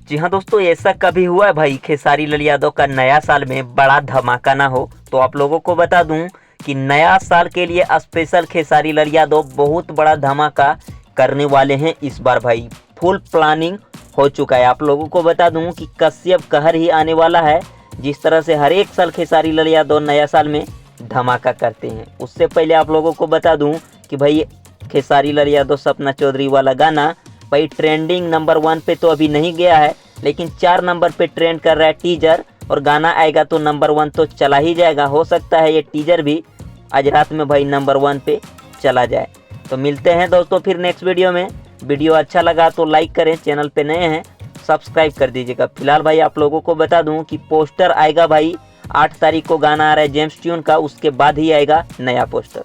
जी हाँ दोस्तों, ऐसा कभी हुआ है भाई खेसारी लाल यादव का नया साल में बड़ा धमाका ना हो? तो आप लोगों को बता दूं कि नया साल के लिए स्पेशल खेसारी लाल यादव बहुत बड़ा धमाका करने वाले हैं इस बार भाई। फुल प्लानिंग हो चुका है। आप लोगों को बता दूं कि कश्यप कहर ही आने वाला है। जिस तरह से हर एक साल खेसारी लाल यादव नया साल में धमाका करते हैं, उससे पहले आप लोगों को बता दूं कि भाई खेसारी लाल यादव सपना चौधरी वाला गाना भाई ट्रेंडिंग नंबर 1 पे तो अभी नहीं गया है, लेकिन 4 नंबर पे ट्रेंड कर रहा है टीजर। और गाना आएगा तो नंबर 1 तो चला ही जाएगा। हो सकता है ये टीजर भी आज रात में भाई नंबर 1 पे चला जाए। तो मिलते हैं दोस्तों फिर नेक्स्ट वीडियो में। वीडियो अच्छा लगा तो लाइक करें, चैनल पे नए हैं सब्सक्राइब कर दीजिएगा। फिलहाल भाई आप लोगों को बता दूं कि पोस्टर आएगा भाई 8 तारीख को गाना आ रहा है जेम्स ट्यून का, उसके बाद ही आएगा नया पोस्टर।